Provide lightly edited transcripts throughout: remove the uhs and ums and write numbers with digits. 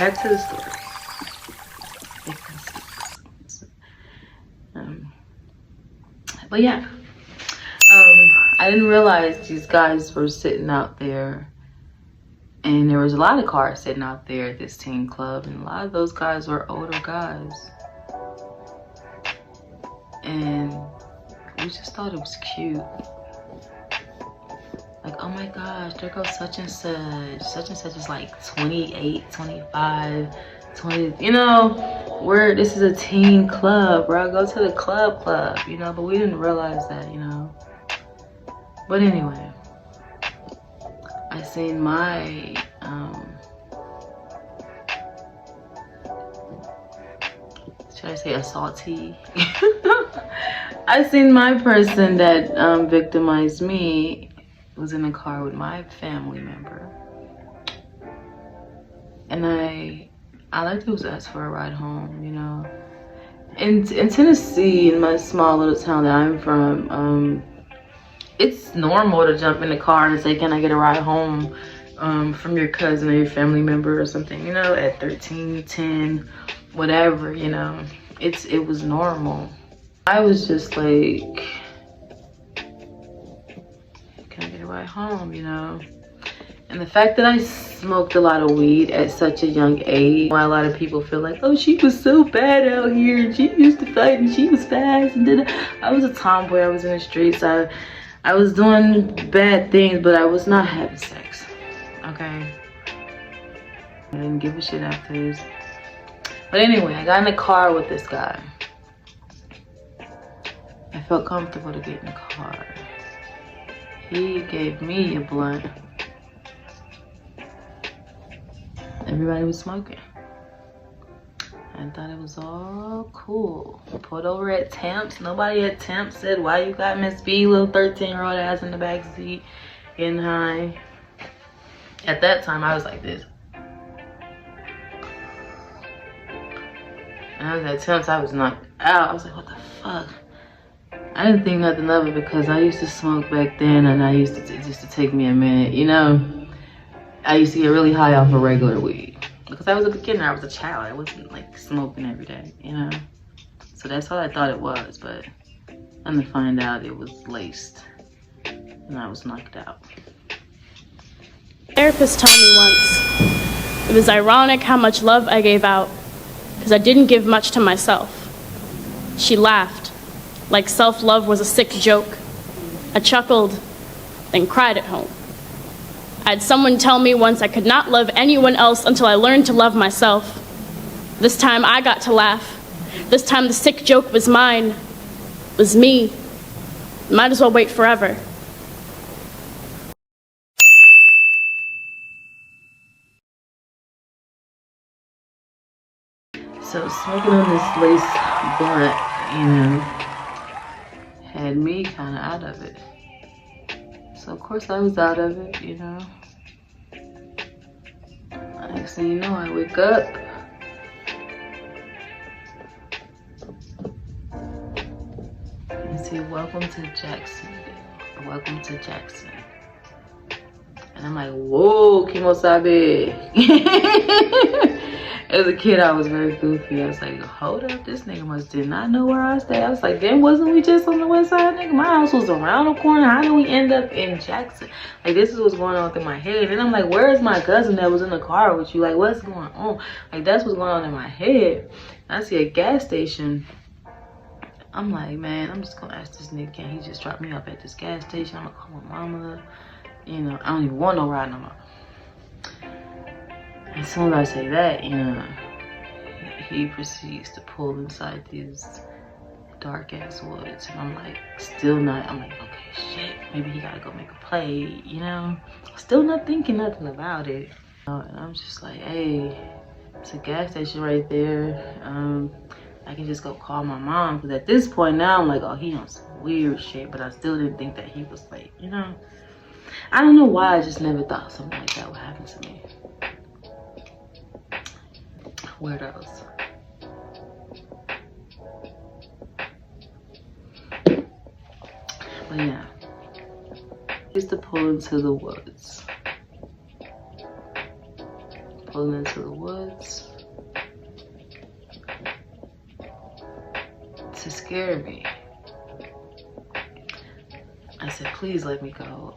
back to the story. But yeah, I didn't realize these guys were sitting out there, and there was a lot of cars sitting out there at this teen club, and a lot of those guys were older guys. And we just thought it was cute. Like, oh my gosh, there goes such and such. Such and such is like 28, 25, 20, you know, this is a teen club, bro. Go to the club, you know, but we didn't realize that, you know. But anyway, I seen my, should I say assaultee? I seen my person that victimized me was in a car with my family member, and I like to ask for a ride home, you know. In Tennessee, in my small little town that I'm from, it's normal to jump in the car and say, can I get a ride home from your cousin or your family member or something, you know, at 13, 10, whatever, you know. It was normal. I was just like, can I get a ride home, you know? And the fact that I smoked a lot of weed at such a young age, why a lot of people feel like, oh, she was so bad out here and she used to fight and she was fast and did it. I was a tomboy. I was in the streets. I was doing bad things, but I was not having sex. Okay? I didn't give a shit after this. But anyway, I got in the car with this guy. I felt comfortable to get in the car. He gave me a blunt. Everybody was smoking. I thought it was all cool. Pulled over at Temps. Nobody at Temps said, why you got Miss B, little 13-year-old ass in the back seat, getting high. At that time, I was like this. And I was at Temps, I was knocked out. I was like, what the fuck? I didn't think nothing of it because I used to smoke back then, and I used to, it used to take me a minute, you know. I used to get really high off of regular weed because I was a beginner. I was a child. I wasn't like smoking every day, you know. So that's all I thought it was, but I'm to find out it was laced, and I was knocked out. Therapist told me once it was ironic how much love I gave out because I didn't give much to myself. She laughed, like self-love was a sick joke. I chuckled, then cried at home. I had someone tell me once I could not love anyone else until I learned to love myself. This time I got to laugh. This time the sick joke was mine, was me. Might as well wait forever. So smoking on this lace blunt, you know, had me kind of out of it. So of course I was out of it, you know. Next thing you know, I wake up. And say, welcome to Jacksonville. Welcome to Jackson. And I'm like, whoa, Kimosabe. As a kid, I was very goofy. I was like, hold up, this nigga must did not know where I stay. I was like, then wasn't we just on the west side, nigga? My house was around the corner. How did we end up in Jackson? Like, this is what's going on through my head. And I'm like, where is my cousin that was in the car with you? Like, what's going on? Like, that's what's going on in my head. I see a gas station. I'm like, man, I'm just gonna ask this nigga, can he just drop me off at this gas station? I'm gonna call my mama. You know, I don't even want no ride no more. As soon as I say that, you know, he proceeds to pull inside these dark ass woods. And I'm like, still not, I'm like, okay, shit, maybe he gotta go make a play, you know? Still not thinking nothing about it. And I'm just like, hey, it's a gas station right there. I can just go call my mom. Because at this point now, I'm like, oh, he on some weird shit. But I still didn't think that he was like, you know? I don't know why I just never thought something like that would happen to me. Weirdos. But yeah, I used to pull into the woods. pulling into the woods to scare me. I said, please let me go.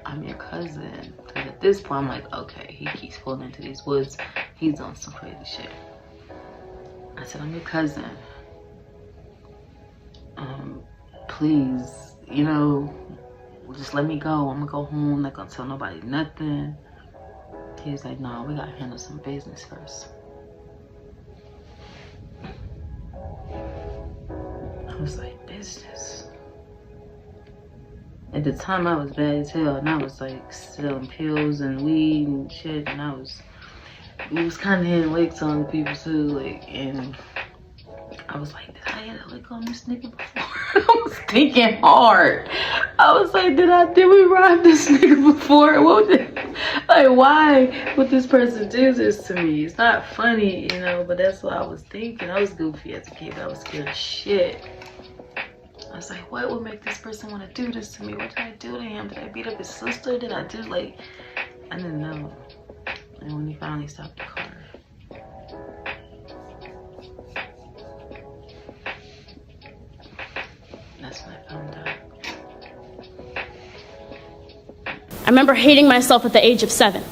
I'm your cousin. And at this point, I'm like, okay, he keeps pulling into these woods. He's on some crazy shit. I said, I'm your cousin. Please, you know, just let me go. I'm gonna go home. I'm not gonna tell nobody nothing. He was like, no, we gotta handle some business first. I was like, business? At the time, I was bad as hell, and I was like selling pills and weed and shit, and we was kind of hitting licks on people too, like, and I was like, did I hit a lick on this nigga before? I was thinking hard. I was like, did we rob this nigga before? Why would this person do this to me? It's not funny, you know, but that's what I was thinking. I was goofy as a kid, but I was scared of shit. I was like, what would make this person want to do this to me? What did I do to him? Did I beat up his sister? Did I do, like, I didn't know. And when he finally stopped the car, that's when I found out. I remember hating myself at the age of 7.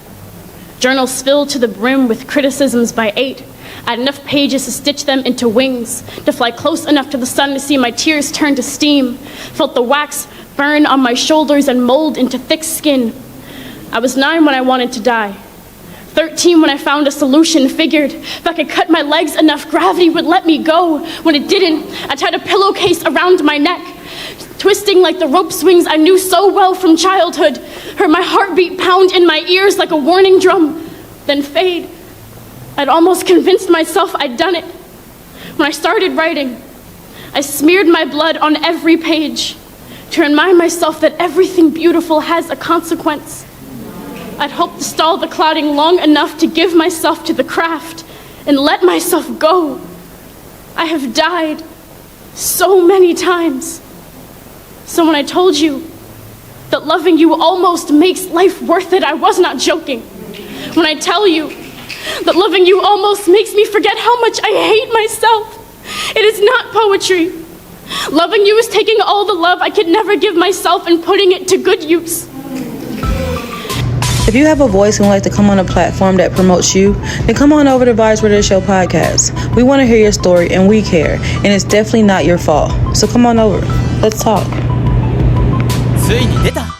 Journals filled to the brim with criticisms by 8. I had enough pages to stitch them into wings, to fly close enough to the sun to see my tears turn to steam, felt the wax burn on my shoulders and mold into thick skin. I was 9 when I wanted to die. 13 when I found a solution, figured if I could cut my legs enough, gravity would let me go. When it didn't, I tied a pillowcase around my neck, twisting like the rope swings I knew so well from childhood. Heard my heartbeat pound in my ears like a warning drum, then fade. I'd almost convinced myself I'd done it. When I started writing, I smeared my blood on every page to remind myself that everything beautiful has a consequence. I'd hoped to stall the clouding long enough to give myself to the craft and let myself go. I have died so many times. So when I told you that loving you almost makes life worth it, I was not joking. When I tell you that loving you almost makes me forget how much I hate myself, it is not poetry. Loving you is taking all the love I could never give myself and putting it to good use. If you have a voice and would like to come on a platform that promotes you, then come on over to Vibes Radio Show podcast. We want to hear your story and we care, and it's definitely not your fault. So come on over. Let's talk. ついに出た